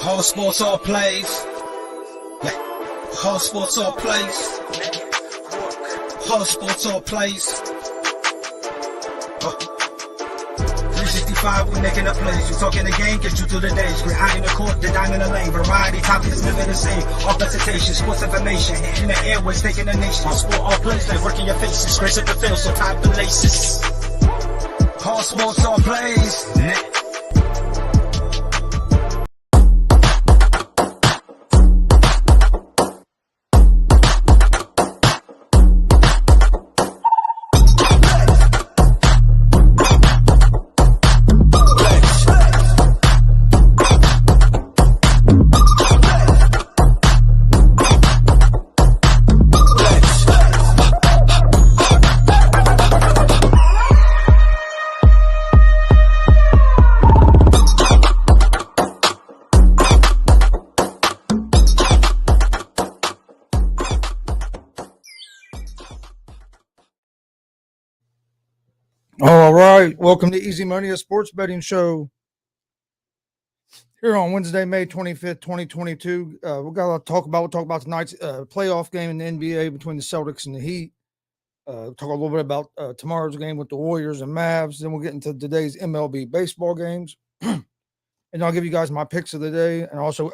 All sports, all plays. Yeah. All sports, all plays. All sports, all plays. 365, we making a plays. You talking the game, get you through the days. We're high in the court, the dime in the lane. Variety topics, living the same. All presentation, sports information. In the airways, taking the nation. All sport, all plays, like working your faces. Grace up the field, so tie the laces. All sports, all plays. Yeah. All right, welcome to Easy Money, a sports betting show here on Wednesday, May 25th, 2022. We've got a lot to talk about. We'll talk about tonight's playoff game in the NBA between the Celtics and the Heat. Talk a little bit about tomorrow's game with the Warriors and Mavs. Then we'll get into today's MLB baseball games. And I'll give you guys my picks of the day. And also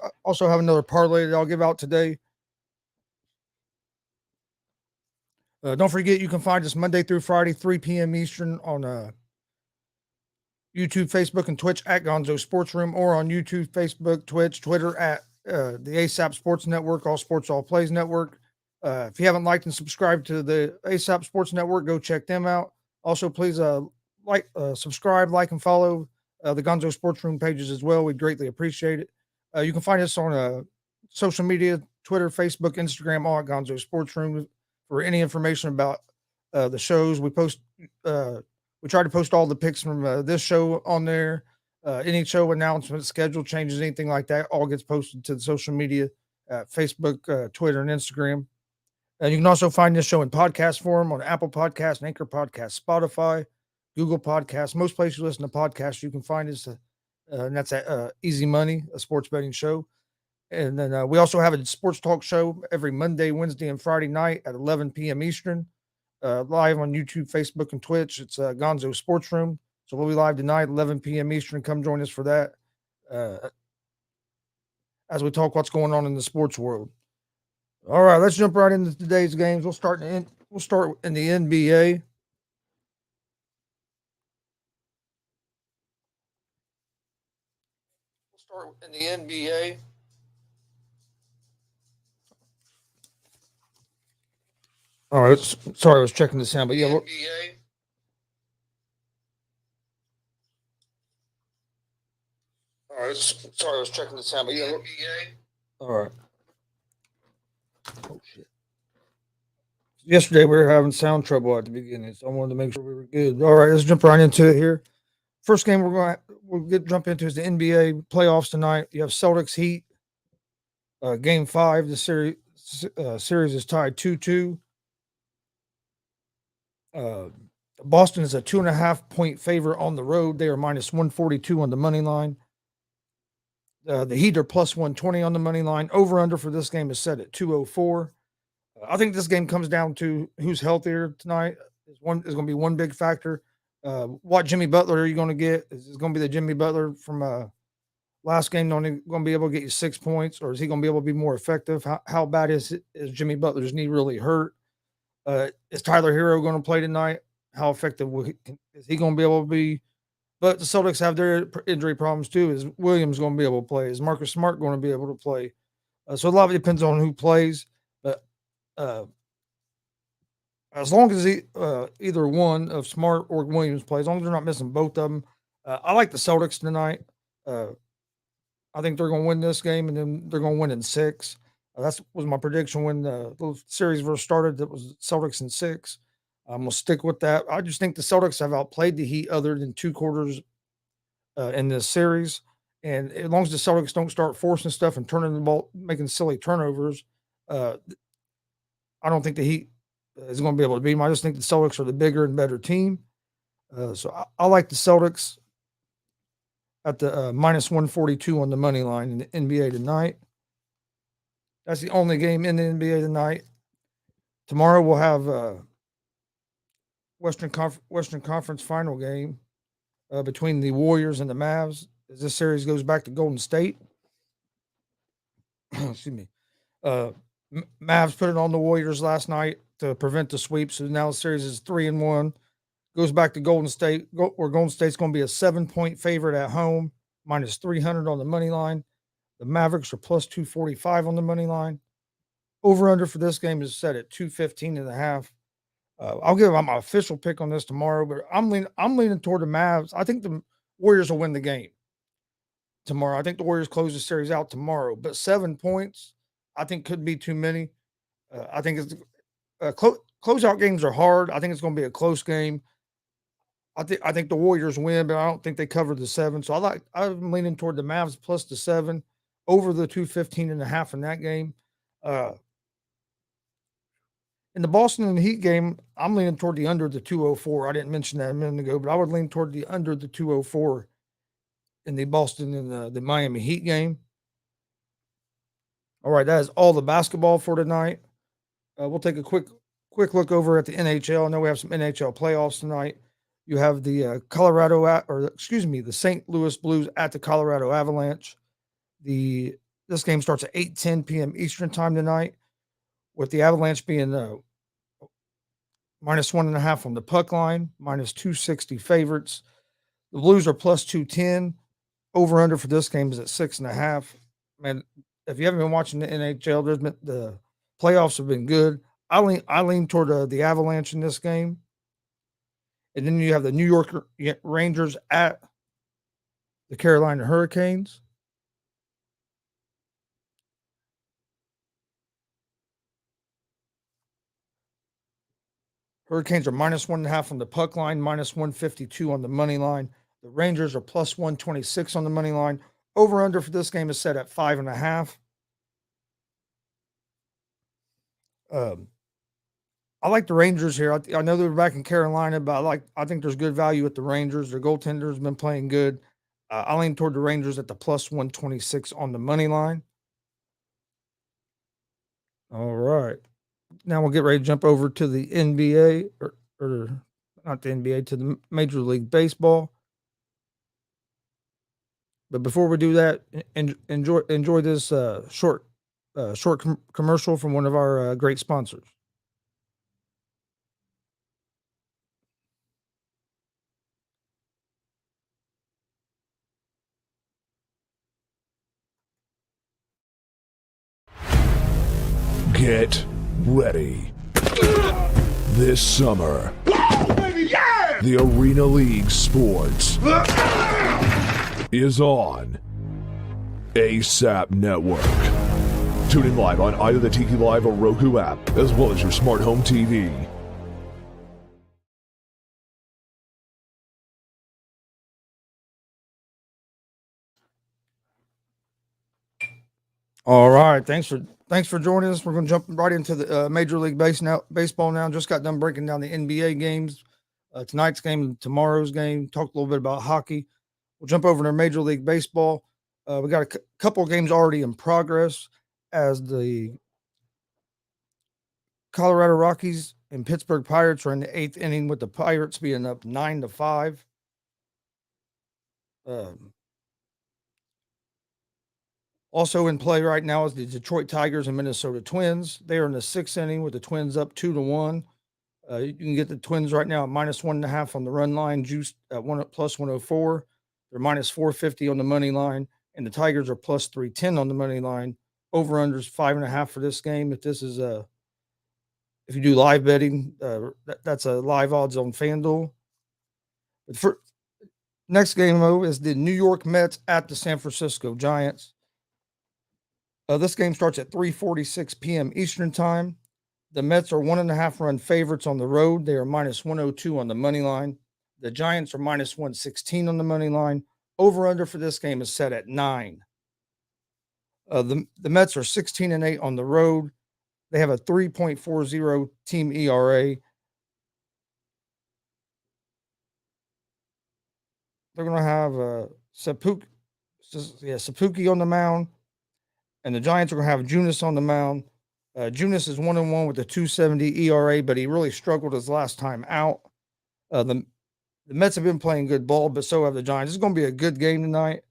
have another parlay that I'll give out today. Don't forget, you can find us Monday through Friday, 3 p.m. Eastern on YouTube, Facebook, and Twitch at Gonzo Sports Room, or on YouTube, Facebook, Twitch, Twitter at the ASAP Sports Network, All Sports, All Plays Network. If you haven't liked and subscribed to the ASAP Sports Network, go check them out. Also, please subscribe, like, and follow the Gonzo Sports Room pages as well. We'd greatly appreciate it. You can find us on social media, Twitter, Facebook, Instagram, all at Gonzo Sports Room. For any information about the shows, we post. We try to post all the picks from this show on there. Any show announcements, schedule changes, anything like that, all gets posted to the social media, Facebook, Twitter, and Instagram. And you can also find this show in podcast form on Apple Podcasts, Anchor Podcasts, Spotify, Google Podcasts. Most places you listen to podcasts, you can find us, and that's at Easy Money, a sports betting show. And then we also have a sports talk show every Monday, Wednesday, and Friday night at 11 p.m. Eastern, live on YouTube, Facebook, and Twitch. It's Gonzo Sports Room. So we'll be live tonight, 11 p.m. Eastern. Come join us for that as we talk what's going on in the sports world. All right, let's jump right into today's games. We'll start in the NBA. All right, sorry, I was checking the sound, but yeah. All right, sorry, I was checking the sound, but yeah. All right. Oh shit! Yesterday we were having sound trouble at the beginning, so I wanted to make sure we were good. All right, let's jump right into it here. First game we'll jump into is the NBA playoffs tonight. You have Celtics Heat, game 5. The series is tied 2-2. Boston is a 2.5 point favorite on the road. They are minus 142 on the money line. The Heat are plus 120 on the money line. Over under for this game is set at 204. I think this game comes down to who's healthier tonight. Is going to be one big factor. What Jimmy Butler are you going to get? Is it going to be the Jimmy Butler from last game only going to be able to get you 6 points, or is he going to be able to be more effective? How bad is Jimmy Butler's knee really hurt? Is Tyler Hero going to play tonight? How effective is he going to be able to be? But the Celtics have their injury problems too. Is Williams going to be able to play? Is Marcus Smart going to be able to play? So a lot of it depends on who plays. But as long as either one of Smart or Williams plays, as long as they're not missing both of them, I like the Celtics tonight. I think they're going to win this game, and then they're going to win in 6. That was my prediction when the series first started. That was Celtics in 6. I'm going to stick with that. I just think the Celtics have outplayed the Heat other than 2 quarters in this series. And as long as the Celtics don't start forcing stuff and turning the ball, making silly turnovers, I don't think the Heat is going to be able to beat them. I just think the Celtics are the bigger and better team. So I like the Celtics at the minus 142 on the money line in the NBA tonight. That's the only game in the NBA tonight. Tomorrow we'll have Western Conference final game between the Warriors and the Mavs as this series goes back to Golden State. Excuse me. Mavs put it on the Warriors last night to prevent the sweep, so now the series is 3-1. Goes back to Golden State, where Golden State's going to be a 7-point favorite at home, minus 300 on the money line. The Mavericks are plus 245 on the money line. Over under for this game is set at 215.5. I'll give out my official pick on this tomorrow, but I'm leaning toward the Mavs. I think the Warriors will win the game tomorrow. I think the Warriors close the series out tomorrow, but 7 points I think could be too many. I think it's closeout games are hard. I think it's going to be a close game. I think the Warriors win, but I don't think they cover the 7. So I'm leaning toward the Mavs plus the 7 over the 215.5 in that game. In the Boston and the Heat game, I'm leaning toward the under the 204. I didn't mention that a minute ago, but I would lean toward the under the 204 in the Boston and the Miami Heat game. All right, that is all the basketball for tonight. We'll take a quick look over at the NHL. I know we have some NHL playoffs tonight. You have the the St. Louis Blues at the Colorado Avalanche. This game starts at 8:10 p.m. Eastern time tonight, with the Avalanche being minus 1.5 on the puck line, minus 260 favorites. The Blues are plus 210. Over under for this game is at 6.5. Man, if you haven't been watching the NHL, the playoffs have been good. I lean toward the Avalanche in this game. And then you have the New York Rangers at the Carolina Hurricanes. Hurricanes are minus 1.5 on the puck line, minus 152 on the money line. The Rangers are plus 126 on the money line. Over under for this game is set at 5.5. I like the Rangers here. I know they're back in Carolina, but I think there's good value at the Rangers. Their goaltender has been playing good. I lean toward the Rangers at the plus 126 on the money line. All right. Now we'll get ready to jump over to the NBA, or not the NBA, to the Major League Baseball. But before we do that, enjoy this short commercial from one of our great sponsors. Get ready. This summer, the Arena League Sports is on ASAP Network. Tune in live on either the Tiki Live or Roku app, as well as your smart home TV. All right, thanks for joining us. We're going to jump right into the Major League Baseball now. Just got done breaking down the NBA games, tonight's game and tomorrow's game. Talked a little bit about hockey. We'll jump over to Major League Baseball. We got a couple of games already in progress as the Colorado Rockies and Pittsburgh Pirates are in the 8th inning, with the Pirates being up 9-5. Also in play right now is the Detroit Tigers and Minnesota Twins. They are in the 6th inning with the Twins up 2-1. You can get the Twins right now at -1.5 on the run line, juiced at +104. They're -450 on the money line, and the Tigers are +310 on the money line. Over unders 5.5 for this game. If this is if you do live betting, that's a live odds on FanDuel. But for next game though is the New York Mets at the San Francisco Giants. This game starts at 3:46 p.m. Eastern time. The Mets are 1.5 run favorites on the road. They are -102 on the money line. The Giants are -116 on the money line. Over under for this game is set at 9. The Mets are 16-8 on the road. They have a 3.40 team ERA. They're going to have Sapuki on the mound, and the Giants are going to have Junis on the mound. Junis is 1-1 with a 2.70 ERA, but he really struggled his last time out. The Mets have been playing good ball, but so have the Giants. It's going to be a good game tonight.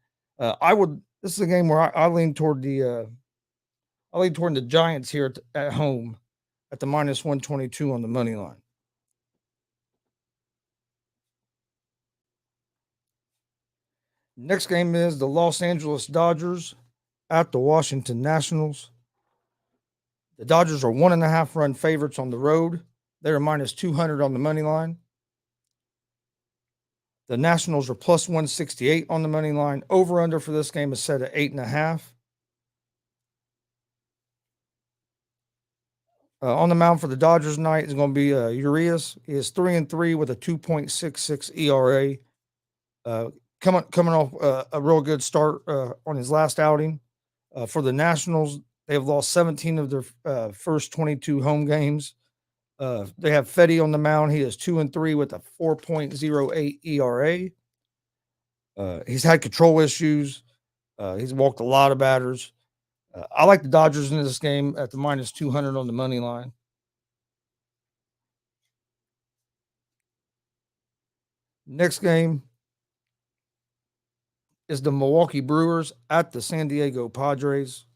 This is a game where I lean toward the Giants here at home at the -122 on the money line. Next game is the Los Angeles Dodgers at the Washington Nationals. The Dodgers are 1.5 run favorites on the road. They're -200 on the money line. The Nationals are +168 on the money line. Over under for this game is set at 8.5. On the mound for the Dodgers tonight is going to be Urias. He is 3-3 with a 2.66 ERA. Coming off a real good start on his last outing. For the Nationals, they have lost 17 of their first 22 home games. They have Fedde on the mound. He is 2-3 with a 4.08 ERA. He's had control issues. He's walked a lot of batters. I like the Dodgers in this game at the -200 on the money line. Next game is the Milwaukee Brewers at the San Diego Padres.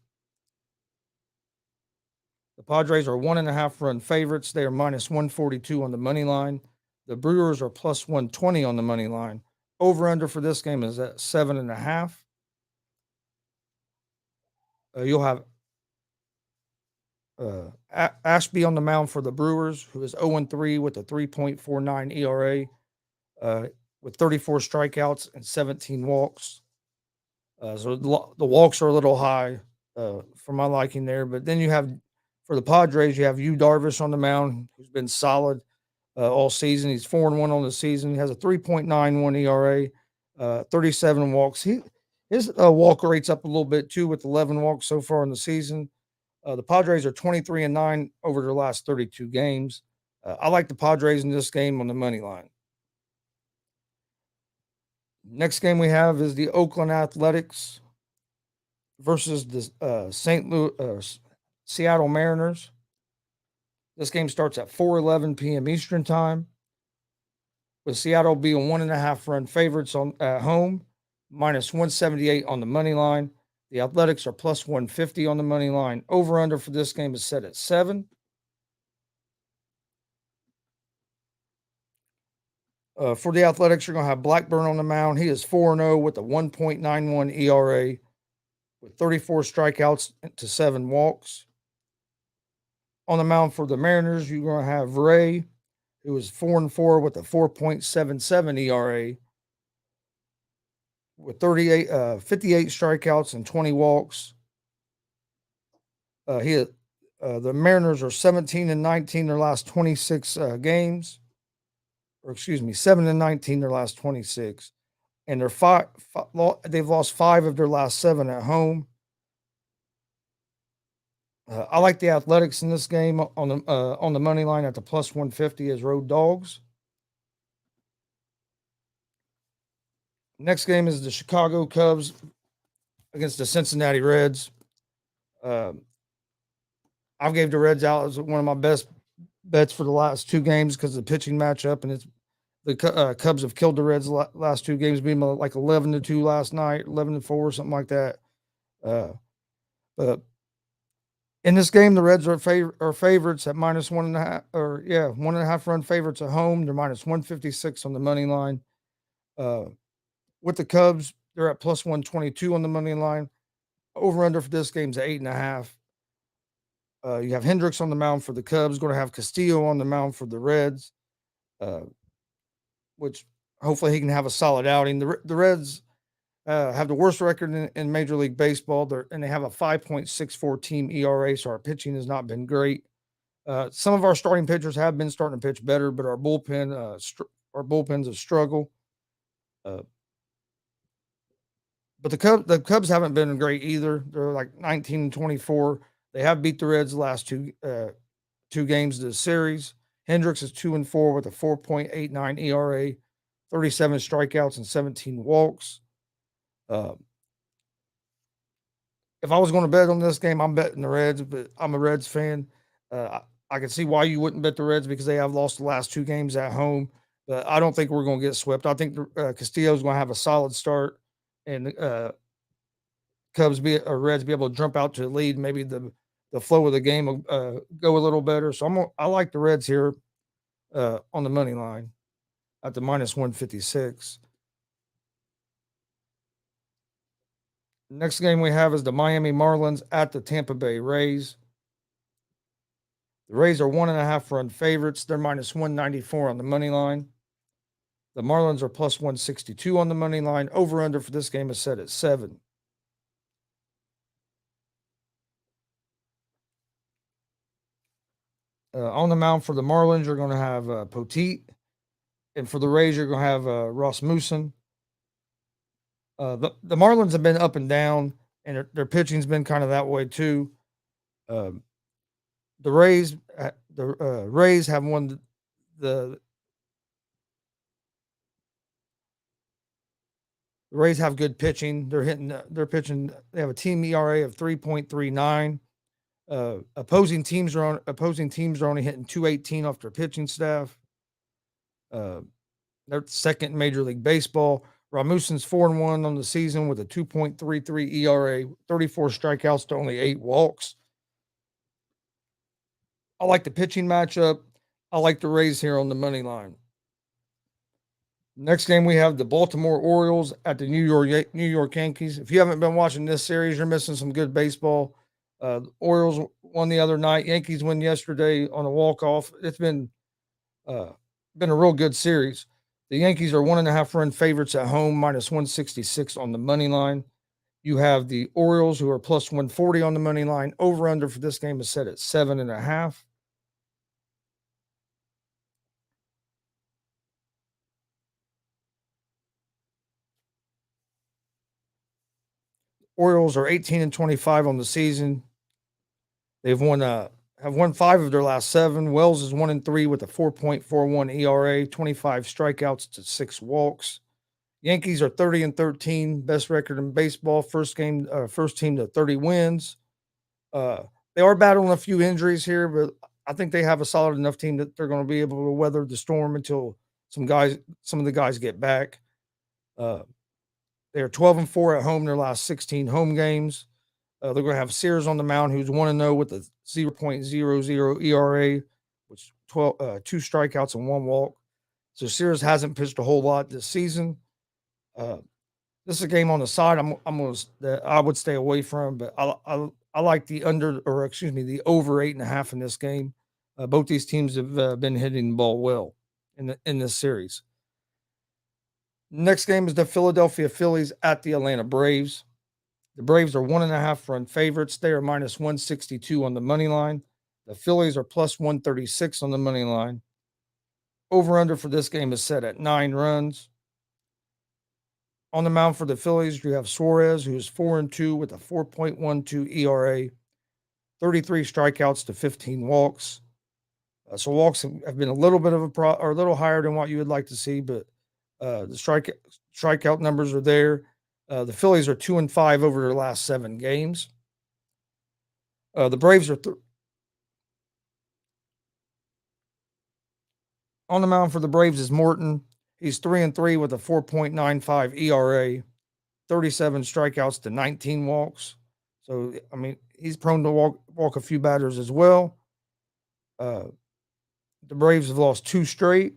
The Padres are 1.5 run favorites. They are -142 on the money line. The Brewers are +120 on the money line. Over under for this game is at 7.5. You'll have Ashby on the mound for the Brewers, who is 0-3 with a 3.49 ERA, with 34 strikeouts and 17 walks. So the walks are a little high for my liking there. But then you have, for the Padres, you have Yu Darvish on the mound, who's been solid all season. He's 4-1 on the season. He has a 3.91 ERA, 37 walks. His walk rate's up a little bit too, with 11 walks so far in the season. The Padres are 23-9 over their last 32 games. I like the Padres in this game on the money line. Next game we have is the Oakland Athletics versus the Seattle Mariners. This game starts at 4:11 p.m. Eastern time, with Seattle being 1.5 run favorites at home, -178 on the money line. The Athletics are +150 on the money line. Over under for this game is set at 7. For the Athletics, you're going to have Blackburn on the mound. He is 4-0 with a 1.91 ERA, with 34 strikeouts to 7 walks. On the mound for the Mariners, you're going to have Ray, who is 4-4 with a 4.77 ERA, with 58 strikeouts and 20 walks. The Mariners are 17-19 their last 26 games, or excuse me, 7-19 their last 26, and they've lost 5 of their last 7 at home. I like the Athletics in this game on the money line at the plus 150 as road dogs. Next game is the Chicago Cubs against the Cincinnati Reds. I gave the Reds out as one of my best bets for the last 2 games because of the pitching matchup, and it's the Cubs have killed the Reds last 2 games, being like 11-2 last night, 11-4, something like that. But in this game, the Reds are favorites at minus 1.5, 1.5 run favorites at home. They're minus 156 on the money line. With the Cubs, they're at plus 122 on the money line. Over under for this game's at 8.5. You have Hendricks on the mound for the Cubs. Going to have Castillo on the mound for the Reds, which hopefully he can have a solid outing. The Reds have the worst record in Major League Baseball, and they have a 5.64 team ERA, so our pitching has not been great. Some of our starting pitchers have been starting to pitch better, but our bullpens have struggled. But the Cubs haven't been great either. They're like 19-24. They have beat the Reds the last two games of the series. Hendricks is 2-4 with a 4.89 ERA, 37 strikeouts and 17 walks. If I was going to bet on this game, I'm betting the Reds, but I'm a Reds fan. I can see why you wouldn't bet the Reds because they have lost the last 2 games at home. But I don't think we're going to get swept. I think Castillo's going to have a solid start, and Reds be able to jump out to the lead. Maybe the flow of the game will go a little better. So I like the Reds here on the money line at the minus 156. Next game we have is the Miami Marlins at the Tampa Bay Rays. The Rays are 1.5 run favorites. They're minus 194 on the money line. The Marlins are plus 162 on the money line. Over under for this game is set at 7. On the mound for the Marlins, you're going to have Poteet. And for the Rays, you're going to have Rasmussen. The Marlins have been up and down, and their pitching's been kind of that way too. The Rays have won the Rays have good pitching. They're pitching. They have a team ERA of 3.39. Opposing teams are only hitting 218 off their pitching staff. They're second in Major League Baseball. Rasmussen's 4-1 on the season with a 2.33 ERA, 34 strikeouts to only 8 walks. I like the pitching matchup. I like the Rays here on the money line. Next game we have the Baltimore Orioles at the New York Yankees. If you haven't been watching this series, you're missing some good baseball. The Orioles won the other night. Yankees won yesterday on a walk-off. It's been a real good series. The Yankees are 1.5 run favorites at home, minus 166 on the money line. You have the Orioles, who are plus 140 on the money line. Over under for this game is set at 7.5. Orioles are 18-25 on the season. They've won 5 of their last 7. Wells is 1-3 with a 4.41 ERA, 25 strikeouts to 6 walks. Yankees are 30-13, best record in baseball. First team to 30 wins. They are battling a few injuries here, but I think they have a solid enough team that they're going to be able to weather the storm until some of the guys get back. They are 12-4 at home in their last 16 home games. They're going to have Sears on the mound, who's 1-0 with a 0.00 ERA, which 2 strikeouts and 1 walk. So Sears hasn't pitched a whole lot this season. This is a game on the side I would stay away from, but I like the over 8.5 in this game. Both these teams have been hitting the ball well in this series. Next game is the Philadelphia Phillies at the Atlanta Braves. The Braves are 1.5 run favorites. They are minus 162 on the money line. The Phillies are plus 136 on the money line. Over under for this game is set at 9 runs. On the mound for the Phillies, you have Suarez, who is 4-2 with a 4.12 ERA, 33 strikeouts to 15 walks. So walks have been a little bit of or a little higher than what you would like to see, but the strikeout numbers are there. The Phillies are 2-5 over their last 7 games. The Braves are on the mound for the Braves is Morton. He's 3-3 with a 4.95 ERA, 37 strikeouts to 19 walks. So, I mean, he's prone to walk a few batters as well. The Braves have lost 2 straight.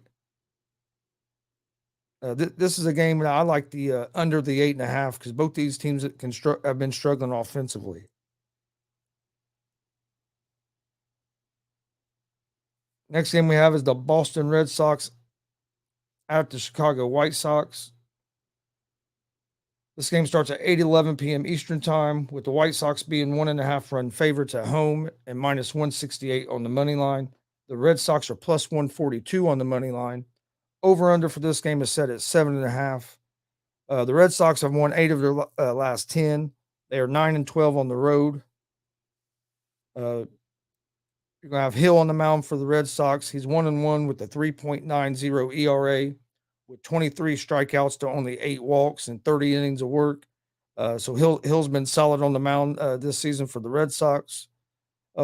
This is a game that I like the under the 8.5 because both these teams have been struggling offensively. Next game we have is the Boston Red Sox at the Chicago White Sox. This game starts at 8:11 p.m. Eastern Time, with the White Sox being 1.5 run favorites at home and minus 168 on the money line. The Red Sox are plus 142 on the money line. Over under for this game is set at 7.5. The Red Sox have won 8 of their last 10. They are 9-12 on the road. You're going to have Hill on the mound for the Red Sox. He's 1-1 with a 3.90 ERA, with 23 strikeouts to only 8 walks and 30 innings of work. So Hill's been solid on the mound this season for the Red Sox.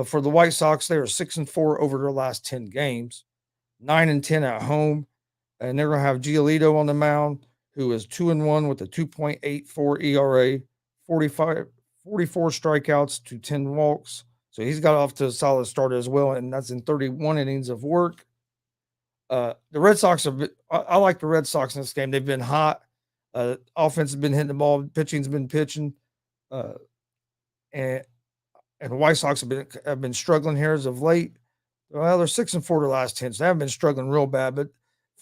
For the White Sox, they are 6-4 over their last 10 games, 9-10 at home. And they're going to have Giolito on the mound, who is 2-1 with a 2.84 ERA, 44 strikeouts to 10 walks. So he's got off to a solid start as well, and that's in 31 innings of work. The Red Sox I like the Red Sox in this game. They've been hot. Offense has been hitting the ball. Pitching's been pitching. And the White Sox have been struggling here as of late. Well, they're 6-4 their last 10, so they haven't been struggling real bad, but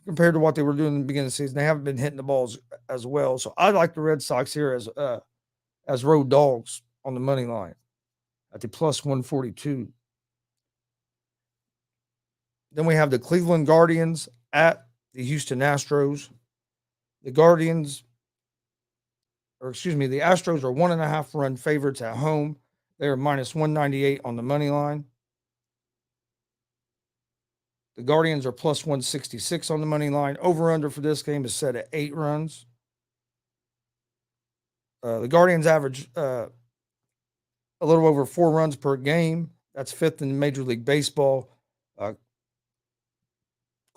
compared to what they were doing in the beginning of the season, they haven't been hitting the balls as well. So I like the Red Sox here as road dogs on the money line at the plus 142. Then we have the Cleveland Guardians at the Houston Astros. The Astros are 1.5 run favorites at home. They are minus 198 on the money line. The Guardians are plus 166 on the money line. Over under for this game is set at 8 runs. The Guardians average a little over 4 runs per game. That's 5th in Major League Baseball.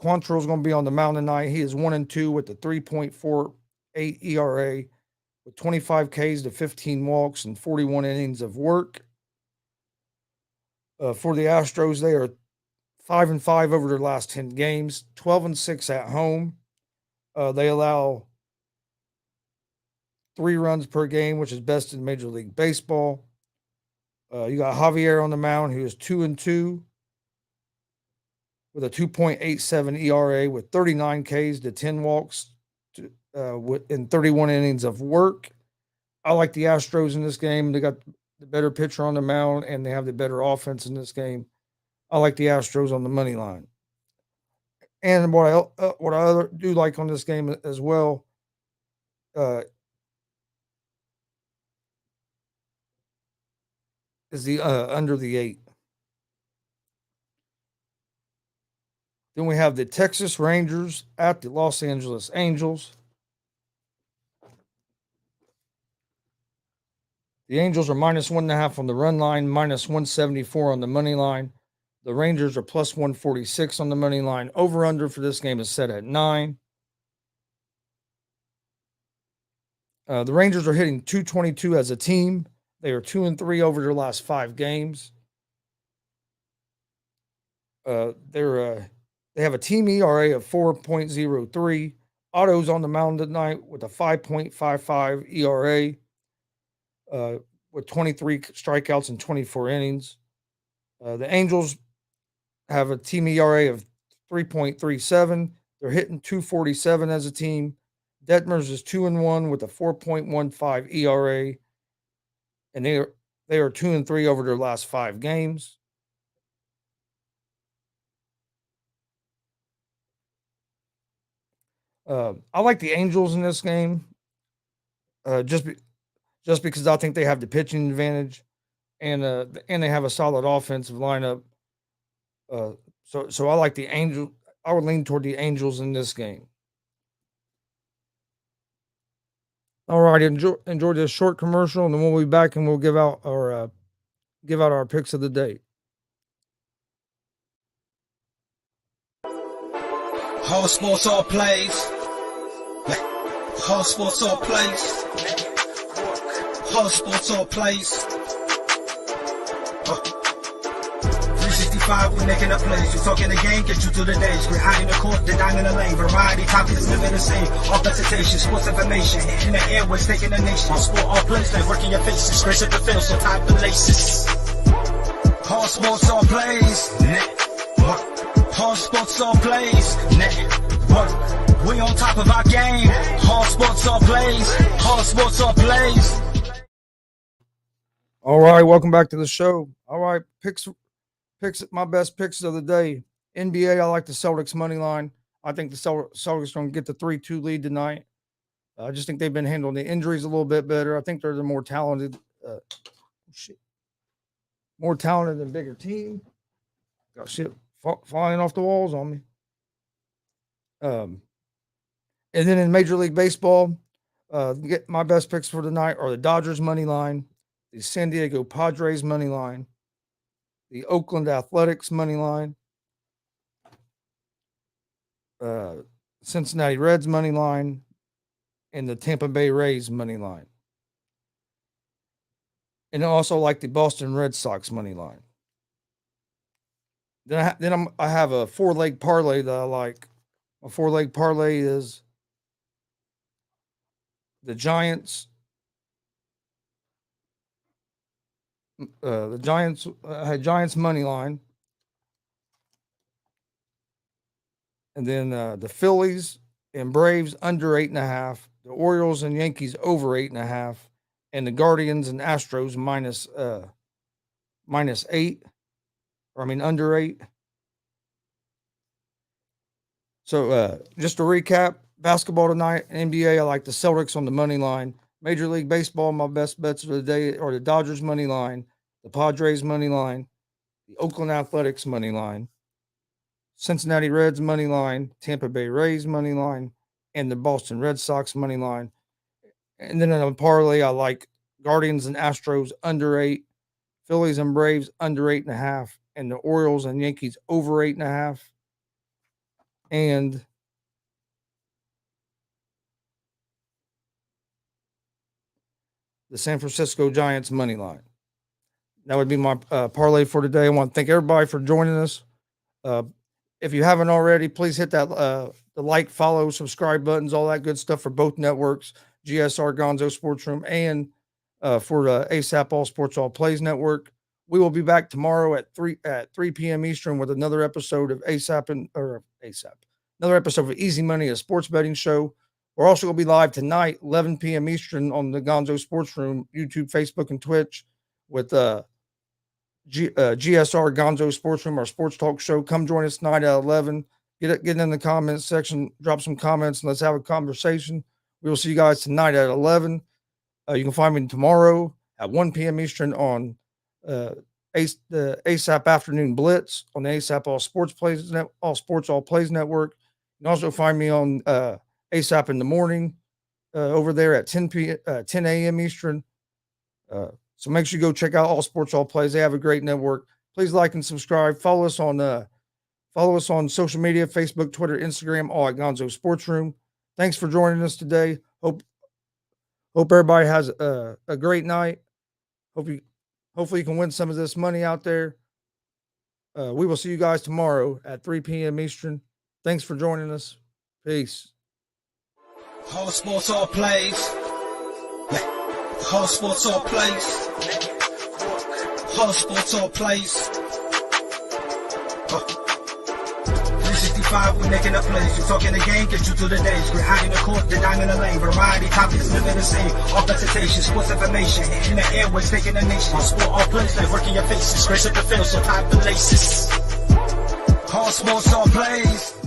Quantrill is going to be on the mound tonight. He is 1-2 with a 3.48 ERA, with 25 Ks to 15 walks and 41 innings of work. For the Astros, they are 5-5 over their last 10 games, 12-6 at home. They allow 3 runs per game, which is best in Major League Baseball. You got Javier on the mound, who is 2-2 with a 2.87 ERA, with 39 Ks to 10 walks in 31 innings of work. I like the Astros in this game. They got the better pitcher on the mound, and they have the better offense in this game. I like the Astros on the money line. And what I do like on this game as well is the under the 8. Then we have the Texas Rangers at the Los Angeles Angels. The Angels are minus 1.5 on the run line, minus 174 on the money line. The Rangers are plus 146 on the money line. Over under for this game is set at 9. The Rangers are hitting .222 as a team. They are 2-3 over their last 5 games. They have a team ERA of 4.03. Otto's on the mound tonight with a 5.55 ERA, with 23 strikeouts and 24 innings. The Angels have a team ERA of 3.37. They're hitting .247 as a team. Detmers is 2-1 with a 4.15 ERA, and they are 2-3 over their last 5 games. I like the Angels in this game, just because I think they have the pitching advantage, and they have a solid offensive lineup. So I like the Angel. I would lean toward the Angels in this game. All right, enjoy this short commercial, and then we'll be back and we'll give out our picks of the day. Whole sports all plays. Whole sports all plays. Whole sports all plays. 365, we making a plays. You talking the game, get you through the days. We're high in the court, the dime in the lane. Variety, topics, living the same. All presentation, sports information. In the airways, taking the nation. Sport all plays, like working your faces. Grace at the field, so tie the laces. Whole sports all plays. Whole sports all plays. Network. We on top of our game. Whole sports all plays. Whole sports all plays. All right, welcome back to the show. All right, picks. My best picks of the day. NBA, I like the Celtics money line. I think the Celtics are going to get the 3-2 lead tonight. I just think they've been handling the injuries a little bit better. I think they're the more talented, and bigger team. Got shit flying off the walls on me. And then in Major League Baseball, get my best picks for tonight are the Dodgers money line, the San Diego Padres money line, the Oakland Athletics money line, Cincinnati Reds money line, and the Tampa Bay Rays money line. And I also like the Boston Red Sox money line. Then I have a 4-leg parlay that I like. A 4-leg parlay is the Giants. I had Giants money line, and then the Phillies and Braves under 8.5, the Orioles and Yankees over 8.5, and the Guardians and Astros minus 8, under 8. So just to recap, basketball tonight, NBA, I like the Celtics on the money line. Major League Baseball, my best bets of the day are the Dodgers money line, the Padres money line, the Oakland Athletics money line, Cincinnati Reds money line, Tampa Bay Rays money line, and the Boston Red Sox money line. And then in a parlay, I like Guardians and Astros under 8, Phillies and Braves under 8.5, and the Orioles and Yankees over 8.5. And the San Francisco Giants money line. That would be my parlay for today. I want to thank everybody for joining us. If you haven't already, please hit that the like, follow, subscribe buttons, all that good stuff for both networks, GSR Gonzo Sports Room and for the ASAP All Sports All Plays Network. We will be back tomorrow at 3 p.m. Eastern with another episode of another episode of Easy Money, a sports betting show. We're also going to be live tonight, 11 p.m. Eastern on the Gonzo Sports Room, YouTube, Facebook, and Twitch with GSR Gonzo Sports Room, our sports talk show. Come join us tonight at 11. Get in the comments section, drop some comments, and let's have a conversation. We will see you guys tonight at 11. You can find me tomorrow at 1 p.m. Eastern on the ASAP Afternoon Blitz on the ASAP All Sports All Plays Network. You can also find me on ASAP in the morning over there at 10 a.m. Eastern. So make sure you go check out All Sports All Plays. They have a great network. Please like and subscribe. Follow us on social media, Facebook, Twitter, Instagram, all at Gonzo Sports Room. Thanks for joining us today. Hope everybody has a great night. Hopefully you can win some of this money out there. We will see you guys tomorrow at 3 p.m. Eastern. Thanks for joining us. Peace. Whole sports all plays. Whole sports all plays. Whole sports all plays. 365 5, we making a play. You talking the game, get you to the days. We're high in the court, the dime in the lane. Variety topics, living the same. All presentation, sports information. In the airways, taking the nation. Sport all plays, like working your faces. Grace up the field, so tie the laces. All sports, all plays.